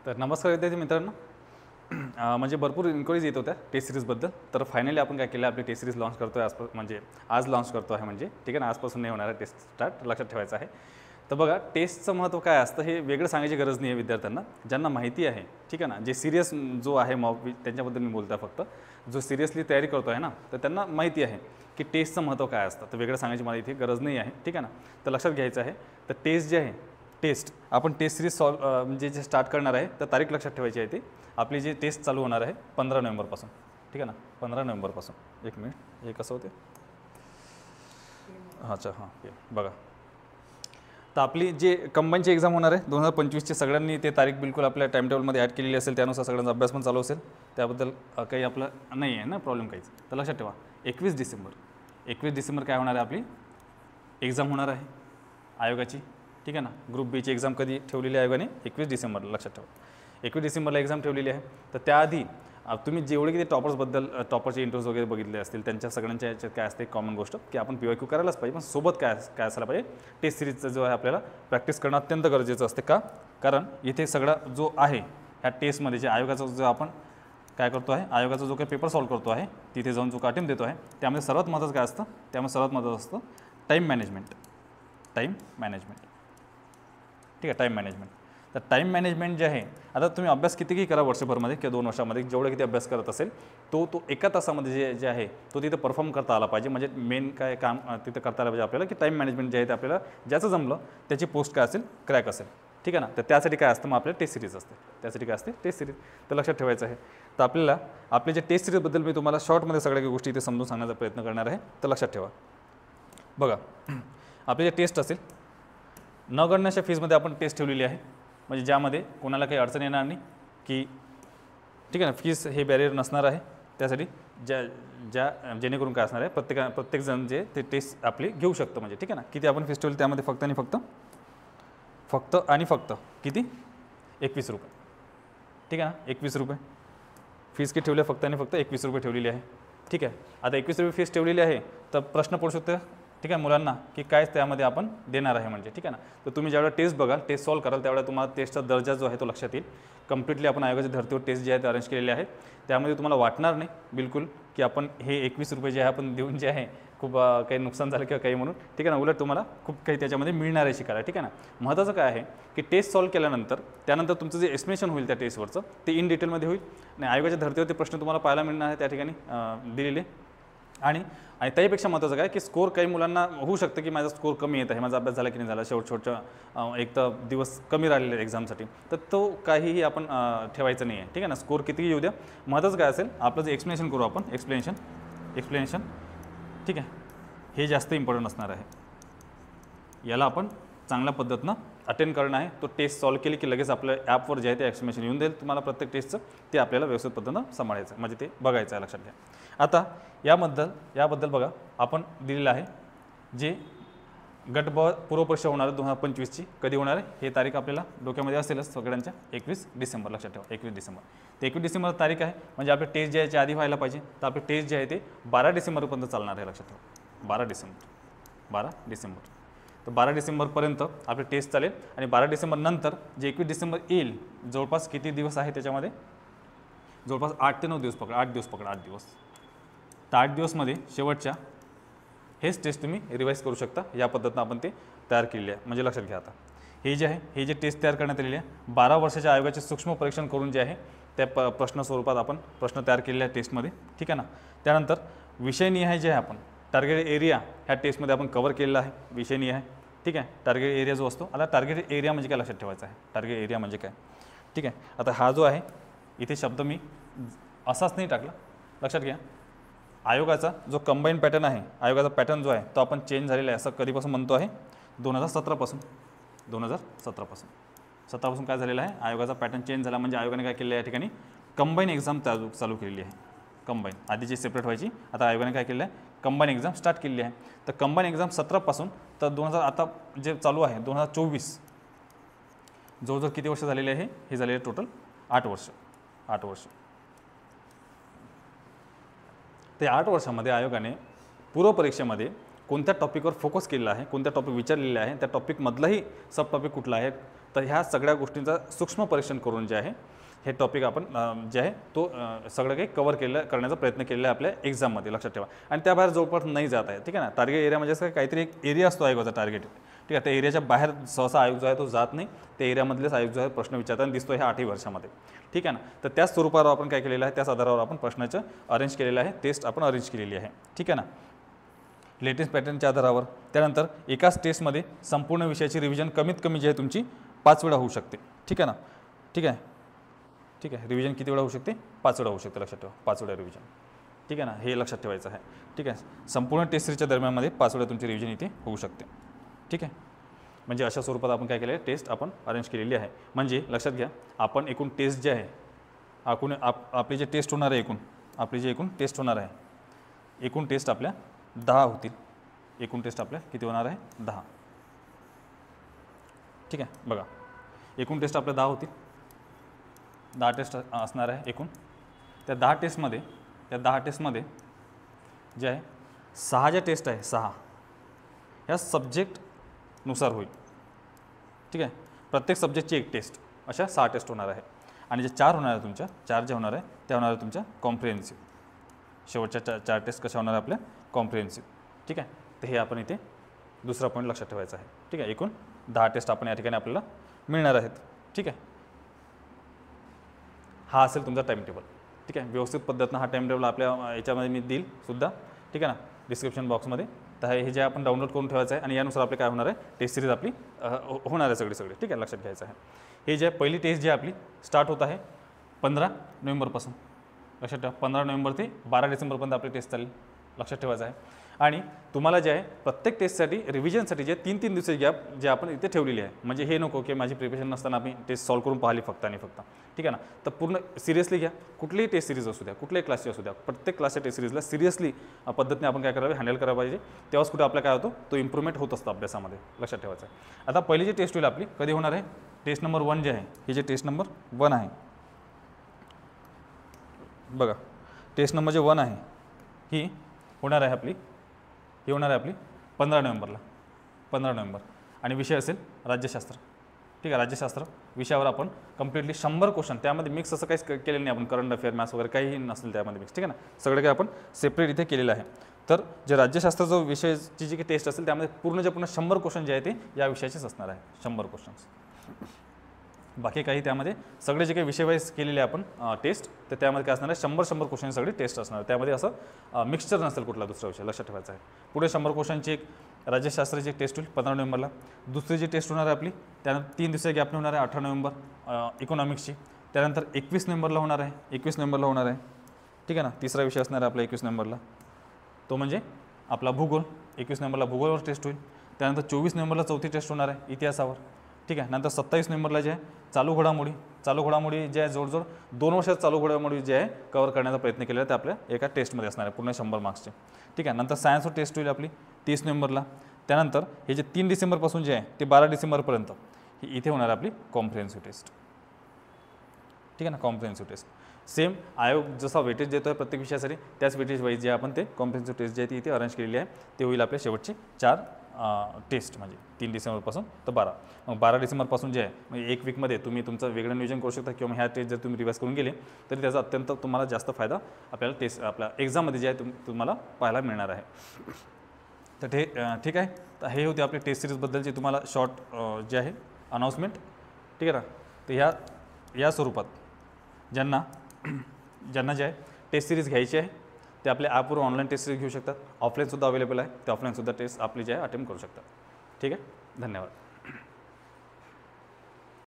तर नमस्कार विद्यार्थी मित्रांनो. म्हणजे भरपूर इन्क्वायरीज येत होत्या टेस्ट सिरीजबद्दल. तर फायनली आपण काय केलं, आपली टेस्ट सिरीज लॉन्च करतो आहे म्हणजे आज लॉन्च करतो आहे म्हणजे ठीक आहे ना. आजपासून नाही होणार आहे टेस्ट स्टार्ट, लक्षात ठेवायचं आहे. तर बघा, टेस्टचं महत्त्व काय असतं हे वेगळं सांगायची गरज नाही आहे विद्यार्थ्यांना, ज्यांना माहिती आहे ठीक आहे ना. जे सिरियस जो आहे त्यांच्याबद्दल मी बोलतो आहे फक्त. जो सिरियसली तयारी करतो आहे ना, तर त्यांना माहिती आहे की टेस्टचं महत्त्व काय असतं. तर वेगळं सांगायची मला इथे गरज नाही आहे ठीक आहे ना. तर लक्षात घ्यायचं आहे. तर टेस्ट जे आहे, टेस्ट आपण टेस्ट सिरीज म्हणजे जे स्टार्ट करणार आहे, तर तारीख लक्षात ठेवायची आहे. ती आपली जी टेस्ट चालू होणार आहे 15 नोव्हेंबरपासून ठीक आहे ना. 15 नोव्हेंबरपासून. एक मिनिट, हे कसं होते, अच्छा हां बघा. तर आपली जे कंबाईनची एक्झाम होणार आहे 2025ची, सगळ्यांनी ते तारीख बिलकुल आपल्या टाईमटेबलमध्ये ॲड केलेली असेल. त्यानुसार सगळ्यांचा अभ्यास पण चालू असेल. त्याबद्दल काही आपलं नाही आहे ना प्रॉब्लेम काहीच. तर लक्षात ठेवा 21 डिसेंबर काय होणार आहे, आपली एक्झाम होणार आहे आयोगाची ठीक आहे ना. ग्रुप बीची एक्झाम कधी ठेवलेली आहे आयोगाने? 21 डिसेंबरला. लक्षात ठेवा 21 डिसेंबरला एक्झाम ठेवलेली आहे. तर त्याआधी तुम्ही जेवढे किती टॉपरचे इंटरव्ह्यूज वगैरे बघितले असतील, त्यांच्या सगळ्यांच्या याच्यात काय असते कॉमन गोष्ट की आपण PYQ करायलाच पाहिजे. पण सोबत काय असायला पाहिजे, टेस्ट सिरीजचा जो आहे आपल्याला प्रॅक्टिस करणं अत्यंत गरजेचं असते. का? कारण इथे सगळा जो आहे ह्या टेस्टमध्ये जे आयोगाचा जो आपण काय करतो आहे, आयोगाचा जो काही पेपर सॉल्व करतो आहे, तिथे जाऊन जो अटेम्प्ट देतो आहे, त्यामध्ये सर्वात महत्त्वाचं काय असतं, त्यामध्ये सर्वात महत्त्वाचं असतं टाईम मॅनेजमेंट ठीक आहे. Time management. तर टाईम मॅनेजमेंट जे आहे, आता तुम्ही अभ्यास कितीही करा वर्षभरमध्ये किंवा 2 वर्षामध्ये, जेवढं किती अभ्यास करत असेल तो एका तासामध्ये जे आहे तो तिथे परफॉर्म करता आला पाहिजे. म्हणजे मेन काय काम तिथे करता आलं पाहिजे आपल्याला, की टाईम मॅनेजमेंट जे आहे ते आपल्याला ज्याचं जमलं त्याची पोस्ट काय असेल, क्रॅक असेल ठीक आहे ना. तर त्यासाठी काय असतं, मग आपल्याला टेस्ट सिरीज असते. त्यासाठी काय असते, टेस्ट सिरीज. तर लक्षात ठेवायचं आहे. तर आपल्याला आपले जे टेस्ट सिरीजबद्दल मी तुम्हाला शॉर्टमध्ये सगळ्या काही गोष्टी इथे समजून सांगण्याचा प्रयत्न करणार आहे. तर लक्षात ठेवा. बघा, आपले जे टेस्ट असेल, न गणण्याच्या फीजमध्ये आपण टेस्ट ठेवलेली आहे. म्हणजे ज्यामध्ये कोणाला काही अडचण येणार नाही की ठीक आहे ना. फीस हे बॅरियर नसणार आहे. त्यासाठी जेणेकरून काय असणार आहे, प्रत्येकजण जे ते टेस्ट आपली घेऊ शकतं. म्हणजे ठीक आहे ना. किती आपण फीस ठेवली, त्यामध्ये फक्त किती, 21 रुपये ठीक आहे ना. 21 रुपये फीस किती ठेवली, फक्त 21 रुपये ठेवलेली आहे ठीक आहे. आता 21 रुपये फीस ठेवलेली आहे. तर प्रश्न पडू शकतो ठीक आहे मुलांना की काय त्यामध्ये आपण देणार आहे म्हणजे ठीक आहे ना. तर तुम्ही ज्यावेळेला टेस्ट बघाल, टेस्ट सॉल्व कराल, त्यावेळेला तुम्हाला टेस्टचा दर्जा जो आहे तो लक्षात येईल. कम्प्लिटली आपण आयोगाच्या धर्तीवर टेस्ट जे आहे ते अरेंज केलेले आहेत. त्यामध्ये तुम्हाला वाटणार नाही बिलकुल की आपण हे 21 रुपये जे आहे आपण देऊन जे आहे खूप काही नुकसान झालं किंवा काही म्हणून ठीक आहे ना. उलट तुम्हाला खूप काही त्याच्यामध्ये मिळणार आहे शिकायला ठीक आहे ना. महत्त्वाचं काय आहे की टेस्ट सॉल्व केल्यानंतर त्यानंतर तुमचं जे एक्सप्लेनेशन होईल त्या टेस्टवरचं, ते इन डिटेलमध्ये होईल. आणि आयोगाच्या धर्तीवर ते प्रश्न तुम्हाला पाहायला मिळणार आहे त्या ठिकाणी दिलेले. आणि त्याहीपेक्षा महत्त्वाचं काय की स्कोर, काही मुलांना होऊ शकतं की माझा स्कोर कमी येत आहे, माझा अभ्यास झाला की नाही झाला, शेवटच्या एक तर दिवस कमी राहिलेले आहेत एक्झामसाठी, तर तो काहीही आपण ठेवायचं नाही आहे ठीक आहे ना. स्कोर कितीही येऊ द्या. महत्त्वाचं काय असेल, आपलं जे एक्सप्लेनेशन करू आपण, एक्सप्लेनेशन ठीक आहे, हे जास्त इम्पॉर्टंट असणार आहे. याला आपण चांगल्या पद्धतीनं अटेंड करणं आहे. तो टेस्ट सॉल्व केली की लगेच आपल्या ॲपवर जे आहे ते एक्सप्लेनेशन येऊन देईल तुम्हाला प्रत्येक टेस्टचं. ते आपल्याला व्यवस्थित पद्धतीनं सांभाळायचं आहे, म्हणजे ते बघायचं आहे. लक्षात घ्या. आता याबद्दल बघा, आपण दिलेलं आहे जे गट ब पूर्वपरीक्षा होणार आहे 2025ची. कधी होणार आहे हे तारीख आपल्याला डोक्यामध्ये असेलच सगळ्यांच्या. 21 डिसेंबर. लक्षात ठेवा 21 डिसेंबर. तर 21 डिसेंबर तारीख आहे. म्हणजे आपले टेस्ट जे याच्या आधी व्हायला पाहिजे. तर आपले टेस्ट जे आहे ते 12 डिसेंबरपर्यंत चालणार आहे. लक्षात ठेवा 12 डिसेंबर. तर 12 डिसेंबरपर्यंत आपले टेस्ट चालेल. आणि 12 डिसेंबर नंतर जे 21 डिसेंबर येईल, जवळपास किती दिवस आहे त्याच्यामध्ये, जवळपास 8 ते 9 दिवस पकडा, 8 दिवस. तर 8 दिवसमध्ये शेवटच्या हेच टेस्ट तुम्ही रिवाईज करू शकता. या पद्धतीनं आपण ते तयार केलेले आहे. म्हणजे लक्षात घ्या, आता हे जे आहे, हे जे टेस्ट तयार करण्यात आलेली आहे, 12 वर्षाच्या आयोगाचे सूक्ष्म परीक्षण करून जे आहे त्या प्रश्न स्वरूपात आपण प्रश्न तयार केलेले आहे टेस्टमध्ये ठीक आहे ना. त्यानंतर विषयनिहाय जे आहे आपण टार्गेट एरिया ह्या टेस्टमध्ये आपण कव्हर केलेला आहे. विषयनिहाय ठीक आहे. टार्गेट एरिया जो असतो, आता टार्गेट एरिया म्हणजे काय लक्षात ठेवायचं आहे. टार्गेट एरिया म्हणजे काय ठीक आहे. आता हा जो आहे इथे शब्द मी असाच नाही टाकला. लक्षात घ्या, आयोगाचा जो कंबाईन पॅटर्न आहे, आयोगाचा पॅटर्न जो आहे तो आपण चेंज झालेला आहे. असं कधीपासून म्हणतो आहे, 2017पासून काय झालेलं आहे, आयोगाचा पॅटर्न चेंज झाला. म्हणजे आयोगाने काय केलं आहे, या ठिकाणी कंबाईन एक्झाम चालू केलेली आहे. कंबाईन आधीची सेपरेट व्हायची, आता आयोगाने काय केलं आहे, कंबाईन एक्झाम स्टार्ट केलेली आहे. तर कंबाईन एक्झाम 17पासून तर 2000 आता जे चालू आहे 2024, जवळजवळ किती वर्ष झालेले आहे, हे झालेले टोटल 8 वर्ष. ते 8 वर्षामध्ये आयोगाने पूर्वपरीक्षेमध्ये कोणत्या टॉपिकवर फोकस केलेला आहे, कोणत्या टॉपिक विचारलेले आहे, त्या टॉपिकमधलाही सब टॉपिक कुठला आहे, तर ह्या सगळ्या गोष्टींचा सूक्ष्म परीक्षण करून जे आहे हे टॉपिक आपण जे आहे तो सगळं काही कव्हर करण्याचा प्रयत्न केलेला आहे आपल्या एक्झाममध्ये, लक्षात ठेवा. आणि त्याबाहेर जवळपास नाही जात आहे, ठीक आहे ना. टार्गेट एरिया म्हणजे असं काहीतरी एक एरिया असतो आयोगाचा टार्गेट, ठीक आहे. त्या एरियाच्या बाहेर सहसा आयोग जो आहे तो जात नाही, त्या एरियामधलेच आयोग जो आहे प्रश्न विचारताना दिसतो ह्या 8 वर्षामध्ये, ठीक आहे ना. तर त्याच स्वरूपावर आपण काय केलेलं आहे, त्याच आधारावर आपण प्रश्नाचं अरेंज केलेलं आहे, टेस्ट आपण अरेंज केलेली आहे, ठीक आहे ना, लेटेस्ट पॅटर्नच्या आधारावर. त्यानंतर एकाच टेस्टमध्ये संपूर्ण विषयाची रिव्हिजन कमीत कमी जी आहे तुमची 5 वेळा होऊ शकते, ठीक आहे ना. ठीक आहे, ठीक आहे. रिव्हिजन किती वेळा होऊ शकते, 5 वेळा होऊ शकते, लक्षात ठेवा, 5 वेळा रिव्हिजन, ठीक आहे ना. हे लक्षात ठेवायचं आहे, ठीक आहे. संपूर्ण टेस्ट सीरीजच्या दरम्यानमध्ये 5 वेळा तुमची रिव्हिजन इथे होऊ शकते, ठीक आहे. म्हणजे अशा स्वरूपात आपण काय केलं आहे, टेस्ट आपण अरेंज केलेली आहे. म्हणजे लक्षात घ्या, आपण एकूण टेस्ट जे आहे, आपली जे टेस्ट होणार आहे, आपली जे एकूण टेस्ट होणार आहे, एकूण टेस्ट आपल्या 10 होतील. एकूण टेस्ट आपल्या किती होणार आहे, 10, ठीक आहे. बघा, एकूण टेस्ट आपल्या 10 होतील, 10 टेस्ट असणार आहे एकूण. त्या 10 टेस्टमध्ये जे आहे 6 ज्या टेस्ट आहे, 6 ह्या सब्जेक्टनुसार होईल, ठीक आहे. प्रत्येक सब्जेक्टची एक टेस्ट, अशा 6 टेस्ट होणार आहे. आणि जे 4 होणार आहे तुमच्या, 4 जे होणार आहे त्या होणार आहे तुमच्या कॉम्प्रिहेन्सिव्ह. शेवटच्या 4 टेस्ट कशा होणार आहे आपल्या, कॉम्प्रिहेन्सिव्ह, ठीक आहे. तर हे आपण इथे दुसरा पॉईंट लक्षात ठेवायचा आहे, ठीक आहे. एकूण 10 टेस्ट आपण या ठिकाणी आपल्याला मिळणार आहेत, ठीक आहे. हा असेल तुमचा टाईम टेबल, ठीक आहे. व्यवस्थित पद्धतीनं हा टाईम टेबल आपल्या याच्यामध्ये मी देईल सुद्धा, ठीक आहे ना, डिस्क्रिप्शन बॉक्समध्ये. तर हे जे आपण डाउनलोड करून ठेवायचं आहे आणि यानुसार आपले काय होणार आहे, टेस्ट सिरीज आपली होणार आहे सगळे, ठीक आहे, लक्षात घ्यायचं आहे. हे जे पहिली टेस्ट जी आपली स्टार्ट होत आहे 15 नोव्हेंबरपासून, लक्षात ठेवा. 15 नोव्हेंबर ते 12 डिसेंबरपर्यंत आपली टेस्ट चालेल, लक्षात ठेवायचं आहे. आणि तुम्हाला जे आहे प्रत्येक टेस्टसाठी रिव्हिजनसाठी जे 3-3 दिवसाची गॅप जे आपण इथे ठेवलेली आहे. म्हणजे हे नको की माझी प्रिपरेशन नसताना आम्ही टेस्ट सॉल्व्ह करून पाहिली फक्त आणि फक्त, ठीक आहे ना. तर पूर्ण सिरियसली घ्या, कुठलीही टेस्ट सिरीज असू द्या, कुठल्याही क्लासची असू द्या, प्रत्येक क्लासच्या टेस्ट सिरीजला सिरियसली पद्धतीने आपण काय करावे, हँडल करायला पाहिजे. तेव्हाच कुठे आपला काय होतो, तो इम्प्रूव्हमेंट होत असतो अभ्यासामध्ये, लक्षात ठेवायचं आहे. आता पहिली जी टेस्ट होईल आपली कधी होणार आहे, टेस्ट नंबर 1 जे आहे, ही जे टेस्ट नंबर 1 आहे, बघा, टेस्ट नंबर जे 1 आहे ही होणार आहे आपली, 15 नोव्हेंबरला, 15 नोव्हेंबर. आणि विषय असेल राज्यशास्त्र, ठीक आहे. राज्यशास्त्र विषयावर आपण कम्प्लिटली 100 क्वेश्चन, त्यामध्ये मिक्स असं काहीच केलेलं नाही आपण, करंट अफेअर, मॅथ्स वगैरे काही नसेल त्यामध्ये मिक्स, ठीक आहे ना. सगळं काही आपण सेपरेट इथे केलेलं आहे. तर जे राज्यशास्त्राचा विषयाची जी काही टेस्ट असेल त्यामध्ये पूर्ण 100 क्वेश्चन जे आहे ते या विषयाचेच असणार आहे, 100 क्वेश्चन्स. बाकी काही त्यामध्ये सगळे जे काही विषय वाईज केलेले आपण टेस्ट, तर त्यामध्ये काय असणार आहे, 100 क्वेश्चन सगळे टेस्ट असणार. त्यामध्ये असं मिक्सचर नसेल कुठला दुसरा विषय, लक्षात ठेवायचा आहे. पुढे 100 क्वेश्चनची एक राज्यशास्त्राची एक टेस्ट होईल 15 नोव्हेंबरला. दुसरी जी टेस्ट होणार आहे आपली, त्यानंतर 3 दिवसाची गॅपने होणार आहे 18 नोव्हेंबर इकॉनॉमिक्सची. त्यानंतर 21 नोव्हेंबरला होणार आहे, 21 नोव्हेंबरला होणार आहे, ठीक आहे ना. तिसरा विषय असणार आहे आपला 21 नोव्हेंबरला, तो म्हणजे आपला भूगोल. 21 नोव्हेंबरला भूगोलवर टेस्ट होईल. त्यानंतर 24 नोव्हेंबरला चौथी टेस्ट होणार आहे इतिहासावर, ठीक आहे. नंतर 27 नोव्हेंबरला जे आहे चालू घडामोडी जे आहे जवळजवळ 2 वर्षात चालू घडामोडी जे आहे कव्हर करण्याचा प्रयत्न केलेला आहे, ते आपल्या एका टेस्टमध्ये असणार आहे, पूर्ण 100 मार्क्सचे, ठीक आहे. नंतर सायन्सवर टेस्ट होईल आपली 30 नोव्हेंबरला. त्यानंतर हे जे 3 डिसेंबरपासून जे आहे ते 12 डिसेंबरपर्यंत ही इथे होणार आपली कॉम्प्रिहेन्सिव्ह टेस्ट, ठीक आहे ना. कॉम्प्रिहेन्सिव्ह टेस्ट सेम आयोग जसा वेटेज देतो आहे प्रत्येक विषयासाठी, त्याच वेटेज वाईज जे आपण ते कॉम्प्रिहेन्सिव्ह टेस्ट जे आहे ती इथे अरेंज केलेली आहे. ते होईल आपल्या शेवटची 4 टेस्ट, म्हणजे 3 डिसेंबरपासून तर 12. मग 12 डिसेंबरपासून जे आहे म्हणजे एक वीकमध्ये तुम्ही तुमचं वेगळं नियोजन करू शकता, किंवा ह्या टेस्ट जर तुम्ही रिवाइज करून गेले तरी त्याचा अत्यंत तुम्हाला जास्त फायदा आपल्याला टेस्ट आपल्या एक्झाममध्ये जे आहे तुम्हाला पाहायला मिळणार आहे. तर ते ठीक आहे. तर हे होते आपले टेस्ट सिरीजबद्दलचे तुम्हाला शॉर्ट जे आहे अनाऊन्समेंट, ठीक आहे ना. तर या स्वरूपात ज्यांना जे आहे टेस्ट सिरीज घ्यायची आहे ते आपल्या ॲपवर ऑनलाईन टेस्ट सिरीज घेऊ शकतात. ऑफलाईनसुद्धा अवेलेबल आहे, ते ऑफलाईनसुद्धा टेस्ट आपली जे आहे अटेम्प्ट करू शकतात, ठीक आहे. धन्यवाद.